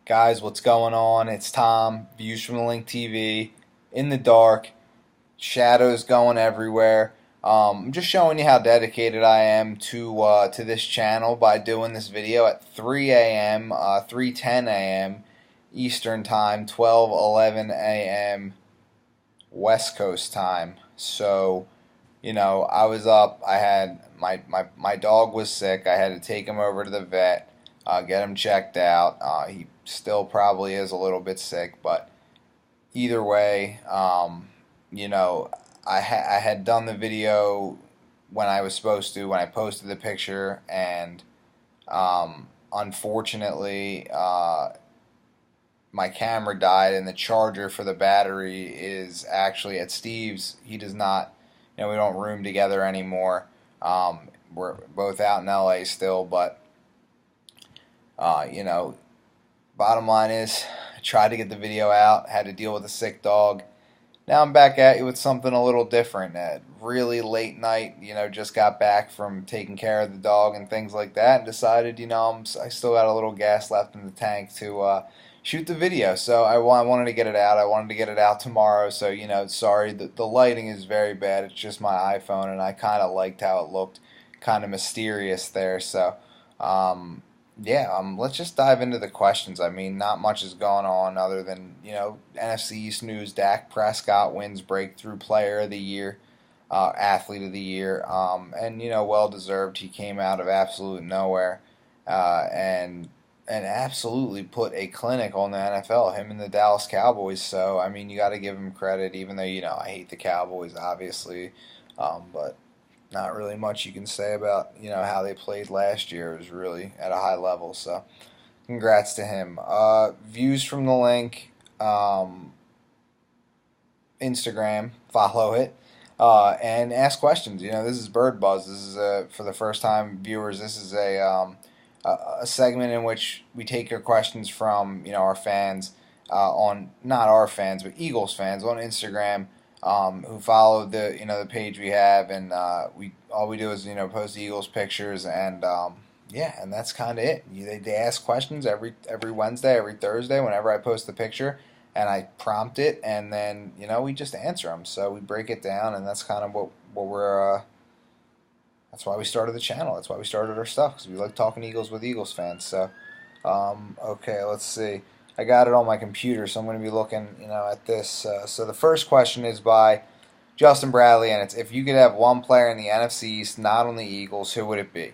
Guys, what's going on? It's Tom, Views from the Link TV, in the dark, shadows going everywhere. I'm just showing you how dedicated I am to this channel by doing this video at 3 a.m., 3:10 a.m. Eastern Time, 12:11 a.m. West Coast Time. So, I was up. I had my dog was sick. I had to take him over to the vet, get him checked out. He still probably is a little bit sick, but either way, I had done the video when I was supposed to, when I posted the picture, and unfortunately, my camera died, and the charger for the battery is actually at Steve's. He does not, we don't room together anymore. We're both out in LA still, but uh, you know, bottom line is, I tried to get the video out, had to deal with a sick dog. Now I'm back at you with something a little different. At really late night, just got back from taking care of the dog and things like that, and decided, I still got a little gas left in the tank to shoot the video. So I wanted to get it out. I wanted to get it out tomorrow. So sorry, the lighting is very bad. It's just my iPhone, and I kind of liked how it looked, kind of mysterious there. So. Yeah, let's just dive into the questions. I mean, not much is going on other than, NFC East news. Dak Prescott wins Breakthrough Player of the Year, Athlete of the Year, and, well deserved. He came out of absolute nowhere and absolutely put a clinic on the NFL, him and the Dallas Cowboys. So, I mean, you got to give him credit, even though, I hate the Cowboys, obviously, but not really much you can say about how they played last year. It was really at a high level. So congrats to him. Views from the link, Instagram, follow it, and ask questions. This is Bird Buzz. This is for the first time viewers. This is a segment in which we take your questions from our fans on, not our fans but Eagles fans on Instagram, who follow the page we have, and we all we do is post the Eagles pictures, and yeah, and that's kind of it. They ask questions every Wednesday, every Thursday, whenever I post the picture, and I prompt it, and then we just answer them. So we break it down, and that's kind of what we're. That's why we started the channel. That's why we started our stuff, because we like talking Eagles with Eagles fans. So, okay, let's see. I got it on my computer, so I'm going to be looking, at this. So the first question is by Justin Bradley, and it's, if you could have one player in the NFC East, not on the Eagles, who would it be?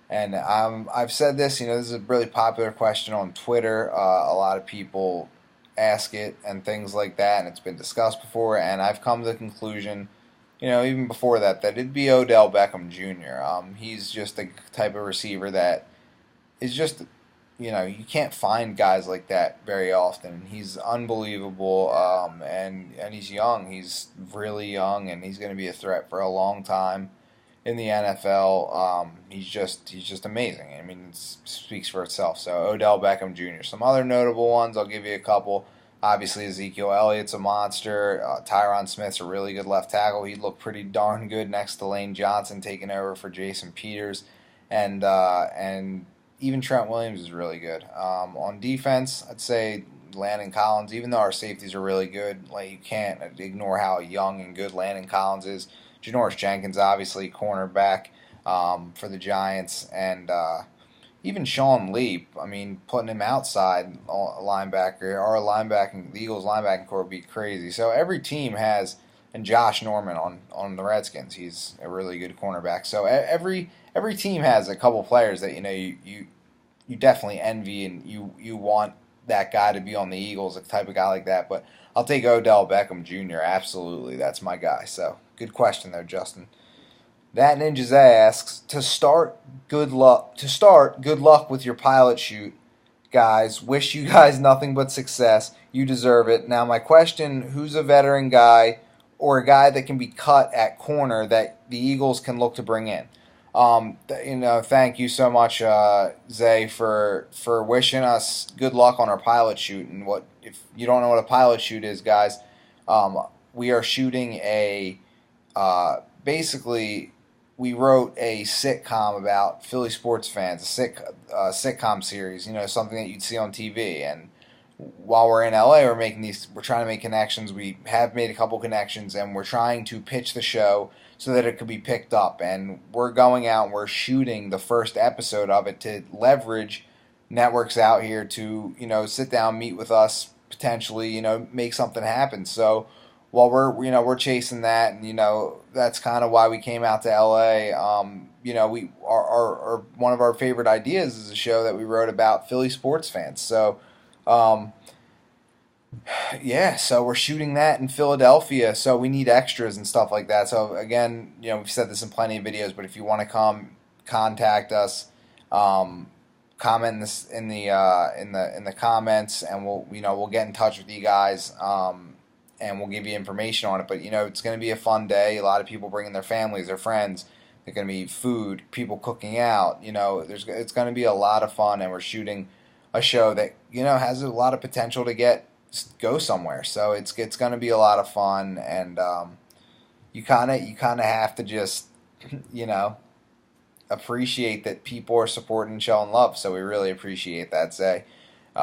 And I've said this, this is a really popular question on Twitter. A lot of people ask it and things like that, and it's been discussed before, and I've come to the conclusion, even before that it'd be Odell Beckham Jr. He's just the type of receiver that is just, you can't find guys like that very often. He's unbelievable, and he's young. He's really young, and he's going to be a threat for a long time in the NFL. He's just amazing. I mean, it speaks for itself. So Odell Beckham Jr. Some other notable ones, I'll give you a couple. Obviously, Ezekiel Elliott's a monster. Tyron Smith's a really good left tackle. He looked pretty darn good next to Lane Johnson, taking over for Jason Peters, and even Trent Williams is really good. On defense, I'd say Landon Collins. Even though our safeties are really good, like, you can't ignore how young and good Landon Collins is. Janoris Jenkins, obviously, cornerback for the Giants, and even Sean Lee. I mean, putting him outside a linebacker, the Eagles linebacking core would be crazy. So every team has, and Josh Norman on the Redskins, he's a really good cornerback. So every team has a couple players that you definitely envy, and you want that guy to be on the Eagles, a type of guy like that. But I'll take Odell Beckham Jr. Absolutely, that's my guy. So good question there, Justin. That Ninjas asks, to start, good luck. Good luck with your pilot shoot, guys. Wish you guys nothing but success. You deserve it. Now, my question: who's a veteran guy or a guy that can be cut at corner that the Eagles can look to bring in? Thank you so much, Zay, for wishing us good luck on our pilot shoot. And what, if you don't know what a pilot shoot is, guys? We are shooting basically we wrote a sitcom about Philly sports fans, sitcom series, something that you'd see on TV. And while we're in LA, we're trying to make connections. We have made a couple connections, and we're trying to pitch the show so that it could be picked up. And we're going out and we're shooting the first episode of it to leverage networks out here to, sit down, meet with us, potentially, make something happen. So while we're chasing that, and that's kind of why we came out to LA. We our one of our favorite ideas is a show that we wrote about Philly sports fans. So, yeah, so we're shooting that in Philadelphia. So we need extras and stuff like that. So again, we've said this in plenty of videos, but if you want to come, contact us. Comment in this in the comments, and we'll get in touch with you guys. And we'll give you information on it. But, it's going to be a fun day. A lot of people bringing their families, their friends. There's going to be food, people cooking out. It's going to be a lot of fun, and we're shooting a show that, has a lot of potential to go somewhere. So it's going to be a lot of fun, and you kind of have to just, appreciate that people are supporting and showing love. So we really appreciate that. Say.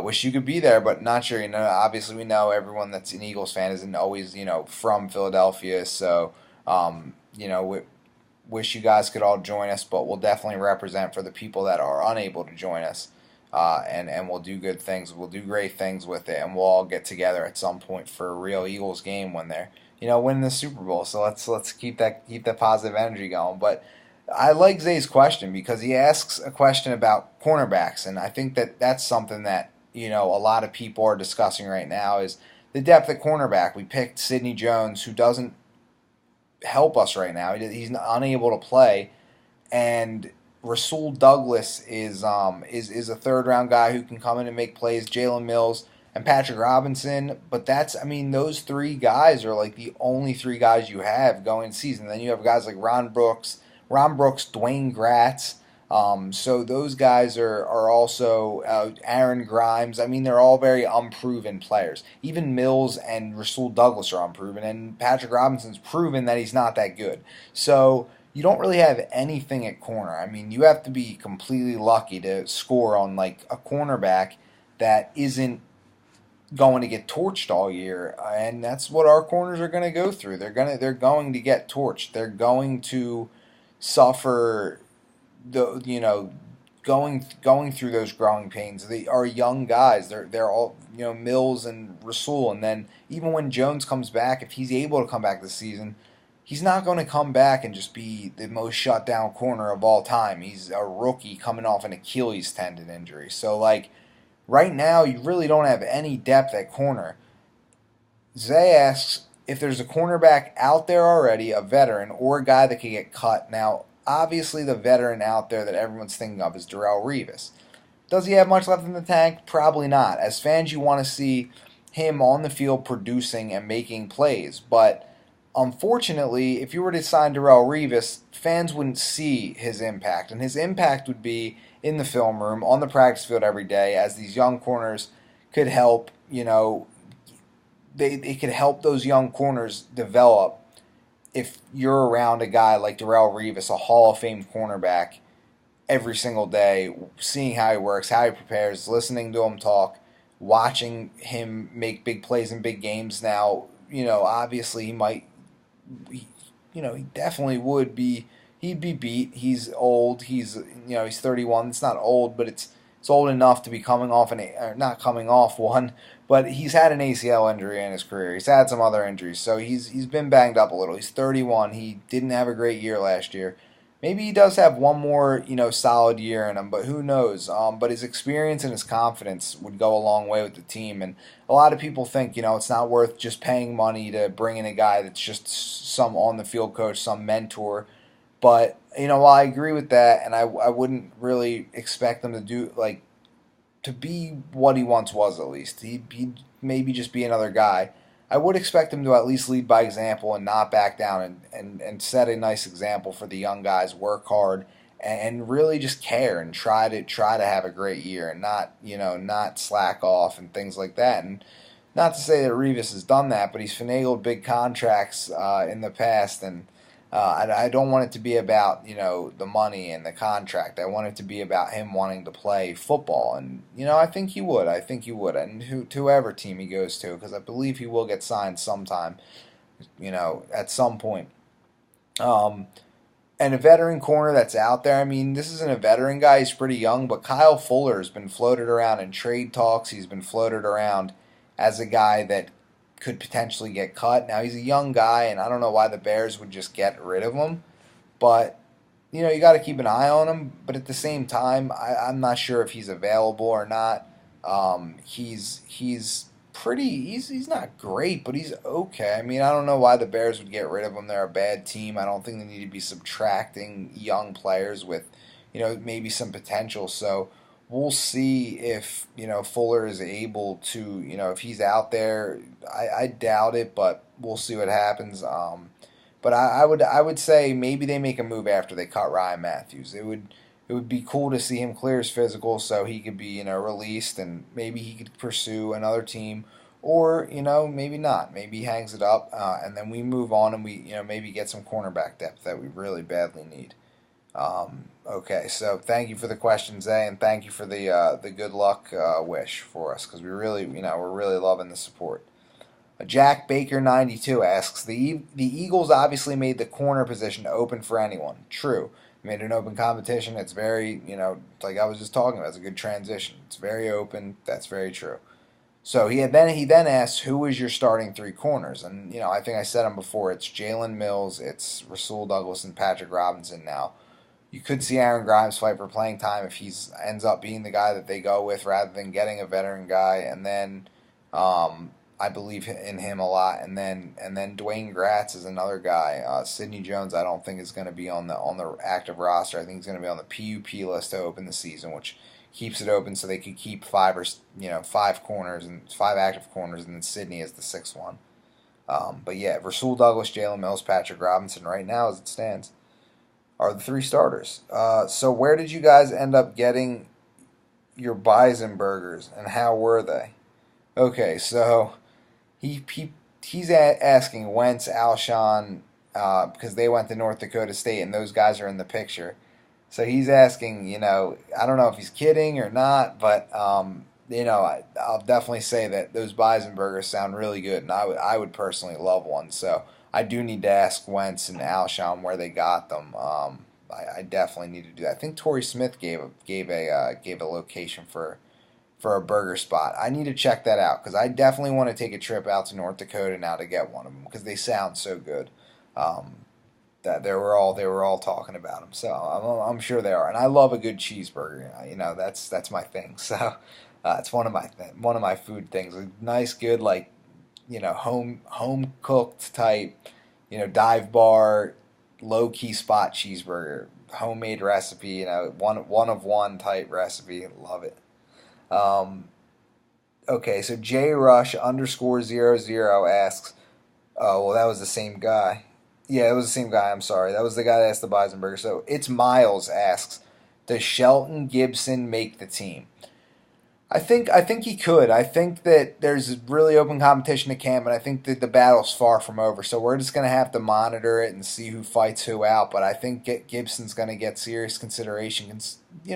Wish you could be there, but not sure. Obviously we know everyone that's an Eagles fan isn't always, from Philadelphia. So, wish you guys could all join us, but we'll definitely represent for the people that are unable to join us. And we'll do good things. We'll do great things with it, and we'll all get together at some point for a real Eagles game when they're, winning the Super Bowl. So let's keep that positive energy going. But I like Zay's question because he asks a question about cornerbacks, and I think that's something that a lot of people are discussing right now is the depth at cornerback. We picked Sidney Jones, who doesn't help us right now. He's unable to play, and Rasul Douglas is a third round guy who can come in and make plays. Jalen Mills and Patrick Robinson, but those three guys are like the only three guys you have going into season. Then you have guys like Ron Brooks, Dwayne Gratz. So those guys are also Aaron Grimes. They're all very unproven players. Even Mills and Rasul Douglas are unproven, and Patrick Robinson's proven that he's not that good. So you don't really have anything at corner. You have to be completely lucky to score on like a cornerback that isn't going to get torched all year, and that's what our corners are going to go through. They're going to get torched. They're going to suffer going through those growing pains. They are young guys. They're all Mills and Rasul, and then even when Jones comes back, if he's able to come back this season, he's not going to come back and just be the most shut down corner of all time. He's a rookie coming off an Achilles tendon injury. So like right now, you really don't have any depth at corner. Zay asks if there's a cornerback out there already, a veteran, or a guy that can get cut. Now, obviously, the veteran out there that everyone's thinking of is Darrelle Revis. Does he have much left in the tank? Probably not. As fans, you want to see him on the field producing and making plays. But unfortunately, if you were to sign Darrelle Revis, fans wouldn't see his impact. And his impact would be in the film room, on the practice field every day, as these young corners could help, they could help those young corners develop if you're around a guy like Darrelle Revis, a Hall of Fame cornerback, every single day, seeing how he works, how he prepares, listening to him talk, watching him make big plays in big games. Now, obviously he definitely would be, he'd be beat. He's old. He's 31. It's not old, but it's old enough to be coming off not coming off one, but he's had an ACL injury in his career. He's had some other injuries, so he's been banged up a little. He's 31. He didn't have a great year last year. Maybe he does have one more, solid year in him, but who knows? But his experience and his confidence would go a long way with the team. And a lot of people think, it's not worth just paying money to bring in a guy that's just some on-the-field coach, some mentor. But, while I agree with that, and I wouldn't really expect him to do, to be what he once was at least. He'd maybe just be another guy. I would expect him to at least lead by example and not back down and set a nice example for the young guys, work hard, and really just care and try to have a great year and not slack off and things like that. And not to say that Revis has done that, but he's finagled big contracts in the past, and I don't want it to be about, the money and the contract. I want it to be about him wanting to play football, and I think he would. I think he would, and to whoever team he goes to, because I believe he will get signed sometime. At some point. Um, and a veteran corner that's out there. I mean, this isn't a veteran guy. He's pretty young, but Kyle Fuller has been floated around in trade talks. He's been floated around as a guy that could potentially get cut. Now, he's a young guy, and I don't know why the Bears would just get rid of him. But, you got to keep an eye on him. But at the same time, I'm not sure if he's available or not. He's he's not great, but he's okay. I mean, I don't know why the Bears would get rid of him. They're a bad team. I don't think they need to be subtracting young players with, maybe some potential. So we'll see if, Fuller is able to, if he's out there. I doubt it, but we'll see what happens. But I would say maybe they make a move after they cut Ryan Matthews. It would be cool to see him clear his physical so he could be, released, and maybe he could pursue another team, or, maybe not. Maybe he hangs it up, and then we move on and we, maybe get some cornerback depth that we really badly need. Okay, so thank you for the question, Zay, and thank you for the good luck wish for us, because we're really loving the support. Jack Baker 92 asks, the Eagles obviously made the corner position open for anyone. True. Made an open competition. It's very, like I was just talking about, it's a good transition. It's very open. That's very true. So he then asks, who is your starting three corners? And, I think I said them before. It's Jalen Mills, it's Rasul Douglas, and Patrick Robinson now. You could see Aaron Grimes fight for playing time if he ends up being the guy that they go with rather than getting a veteran guy. And then I believe in him a lot. And then Dwayne Gratz is another guy. Sidney Jones, I don't think is going to be on the active roster. I think he's going to be on the PUP list to open the season, which keeps it open so they could keep five corners and 5 active corners, and then Sidney is the 6th one. But yeah, Rasul Douglas, Jalen Mills, Patrick Robinson, right now as it stands, are the 3 starters. So where did you guys end up getting your Bison Burgers, and how were they? Okay, so he's asking Wentz, Alshon, because they went to North Dakota State, and those guys are in the picture. So he's asking, I don't know if he's kidding or not, but I'll definitely say that those Bison Burgers sound really good, and I would personally love one. So I do need to ask Wentz and Alshon where they got them. I definitely need to do that. I think Torrey Smith gave a location for a burger spot. I need to check that out, because I definitely want to take a trip out to North Dakota now to get one of them, because they sound so good. That they were all talking about them, so I'm sure they are. And I love a good cheeseburger. That's my thing. So it's one of my food things. A nice, good, like, home cooked type, dive bar, low key spot cheeseburger, homemade recipe. One of one type recipe. Love it. Okay, so JRush_00 asks, oh, well, that was the same guy. Yeah, it was the same guy, I'm sorry. That was the guy that asked the Bison Burger. So it's Miles asks, does Shelton Gibson make the team? I think he could. I think that there's really open competition at camp, and I think that the battle's far from over. So we're just going to have to monitor it and see who fights who out. But I think Gibson's going to get serious consideration.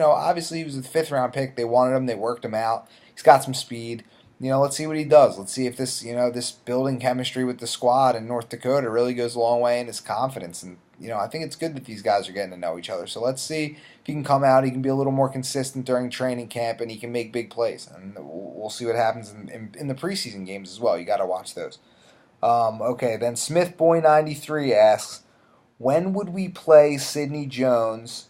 Obviously he was a 5th-round pick. They wanted him. They worked him out. He's got some speed. Let's see what he does. Let's see if this building chemistry with the squad in North Dakota really goes a long way in his confidence. And, I think it's good that these guys are getting to know each other. So let's see if he can come out, he can be a little more consistent during training camp, and he can make big plays. And we'll see what happens in the preseason games as well. You got to watch those. Okay, then SmithBoy93 asks, when would we play Sidney Jones?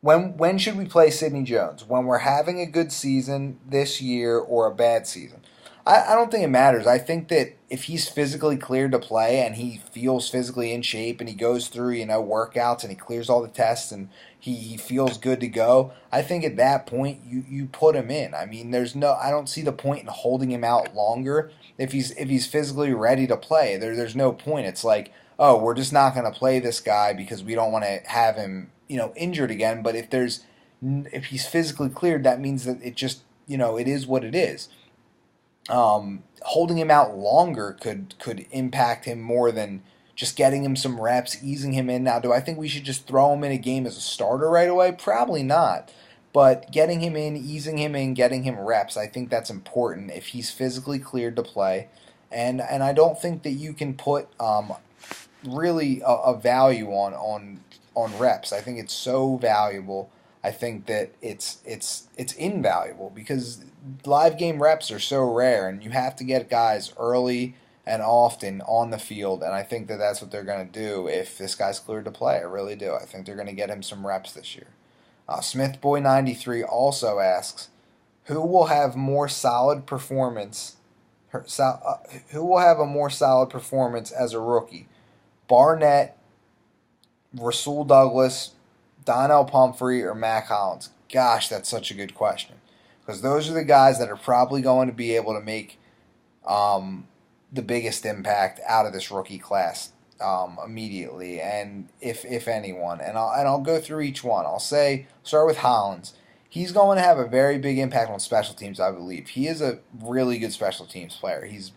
When should we play Sidney Jones? When we're having a good season this year or a bad season? I don't think it matters. I think that if he's physically cleared to play and he feels physically in shape and he goes through, workouts and he clears all the tests and he feels good to go, I think at that point you put him in. I mean, I don't see the point in holding him out longer if he's physically ready to play. There's no point. It's like, oh, we're just not going to play this guy because we don't want to have him, injured again. But if he's physically cleared, that means that it just, it is what it is. Holding him out longer could impact him more than just getting him some reps, easing him in. Now, do I think we should just throw him in a game as a starter right away? Probably not. But getting him in, easing him in, getting him reps, I think that's important if he's physically cleared to play. And I don't think that you can put really a value on reps. I think it's so valuable. I think that it's invaluable because live game reps are so rare, and you have to get guys early and often on the field. And I think that that's what they're going to do if this guy's cleared to play. I really do. I think they're going to get him some reps this year. Smith Boy 93 also asks, who will have more solid performance? Who will have a more solid performance as a rookie? Barnett, Rasul Douglas, Donnell Pumphrey, or Mac Hollins? Gosh, that's such a good question. Because those are the guys that are probably going to be able to make the biggest impact out of this rookie class immediately, and if anyone. And I'll go through each one. I'll start with Hollins. He's going to have a very big impact on special teams, I believe. He is a really good special teams player. He's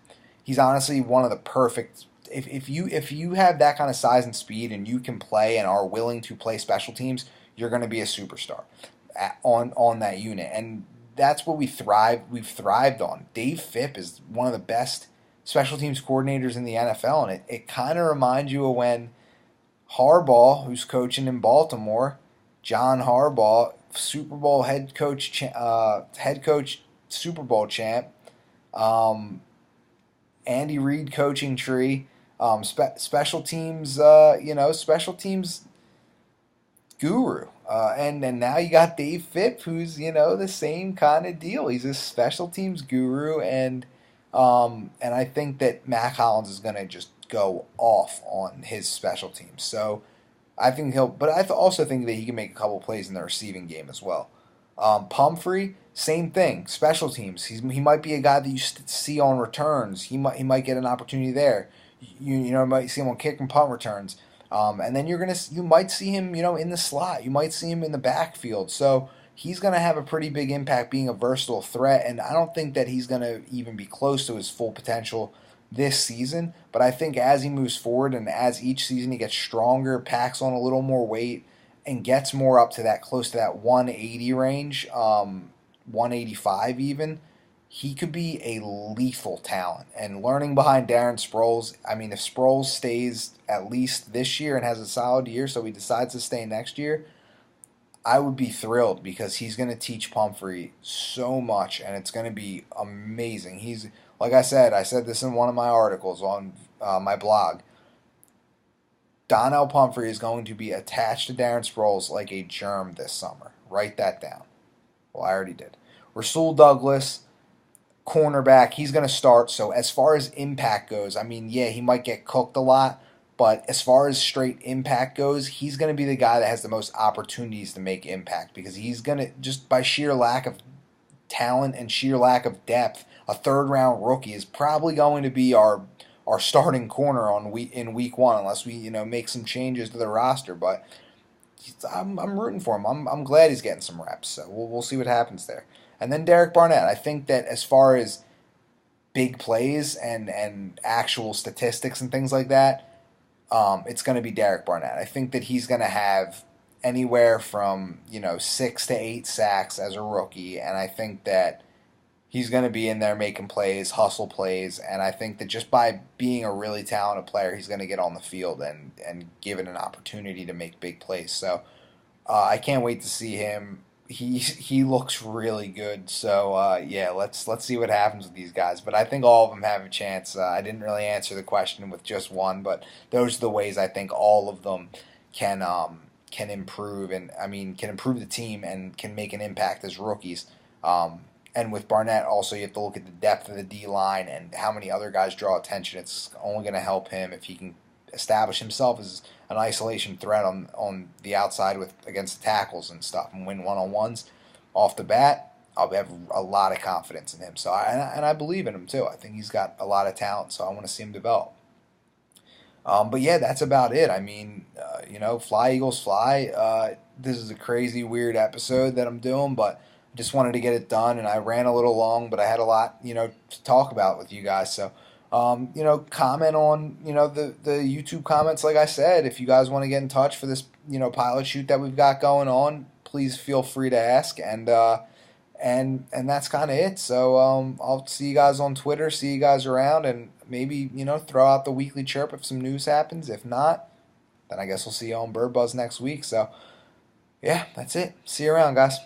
honestly one of the perfect. If you have that kind of size and speed, and you can play and are willing to play special teams, you're going to be a superstar on that unit, and that's what we've thrived on. Dave Phipp is one of the best special teams coordinators in the NFL, and it kind of reminds you of when Harbaugh, who's coaching in Baltimore, John Harbaugh, Super Bowl head coach, Super Bowl champ, Andy Reid coaching tree, special teams, special teams guru. And now you got Dave Phipp, who's the same kind of deal. He's a special teams guru, and I think that Mac Hollins is going to just go off on his special teams. So I think but I also think that he can make a couple plays in the receiving game as well. Pumphrey, same thing, special teams. He might be a guy that you see on returns. He might get an opportunity there. You might see him on kick and punt returns. And then you might see him in the slot. You might see him in the backfield. So he's going to have a pretty big impact being a versatile threat, and I don't think that he's going to even be close to his full potential this season. But I think as he moves forward and as each season he gets stronger, packs on a little more weight, and gets more up to that close to that 180 range, 185 even, he could be a lethal talent. And learning behind Darren Sproles, I mean, if Sproles stays at least this year and has a solid year, so he decides to stay next year, I would be thrilled because he's going to teach Pumphrey so much, and it's going to be amazing. He's, like I said this in one of my articles on my blog. Donnell Pumphrey is going to be attached to Darren Sproles like a germ this summer. Write that down. Well, I already did. Rasul Douglas, cornerback, he's going to start. So as far as impact goes, I mean, yeah, he might get cooked a lot, but as far as straight impact goes, he's going to be the guy that has the most opportunities to make impact because he's going to, just by sheer lack of talent and sheer lack of depth, a third-round rookie is probably going to be our starting corner in week one unless we make some changes to the roster. But I'm rooting for him. I'm glad he's getting some reps. So we'll see what happens there. And then Derek Barnett. I think that as far as big plays and actual statistics and things like that, it's going to be Derek Barnett. I think that he's going to have anywhere from 6 to 8 sacks as a rookie, and I think that he's going to be in there making plays, hustle plays, and I think that just by being a really talented player, he's going to get on the field and given an opportunity to make big plays. So I can't wait to see him. He looks really good. So yeah, let's see what happens with these guys. But I think all of them have a chance. I didn't really answer the question with just one, but those are the ways I think all of them can improve, and can improve the team and can make an impact as rookies. And with Barnett, also, you have to look at the depth of the D-line and how many other guys draw attention. It's only going to help him if he can establish himself as an isolation threat on the outside against the tackles and stuff and win one-on-ones off the bat. I'll have a lot of confidence in him. So I believe in him, too. I think he's got a lot of talent, so I want to see him develop. But, yeah, that's about it. Fly, Eagles, fly. This is a crazy, weird episode that I'm doing, but just wanted to get it done, and I ran a little long, but I had a lot, to talk about with you guys. So Comment on, the YouTube comments. Like I said, if you guys want to get in touch for this, pilot shoot that we've got going on, please feel free to ask. And that's kind of it. So I'll see you guys on Twitter, see you guys around, and maybe, throw out the weekly chirp if some news happens. If not, then I guess we'll see you on Bird Buzz next week. So, yeah, that's it. See you around, guys.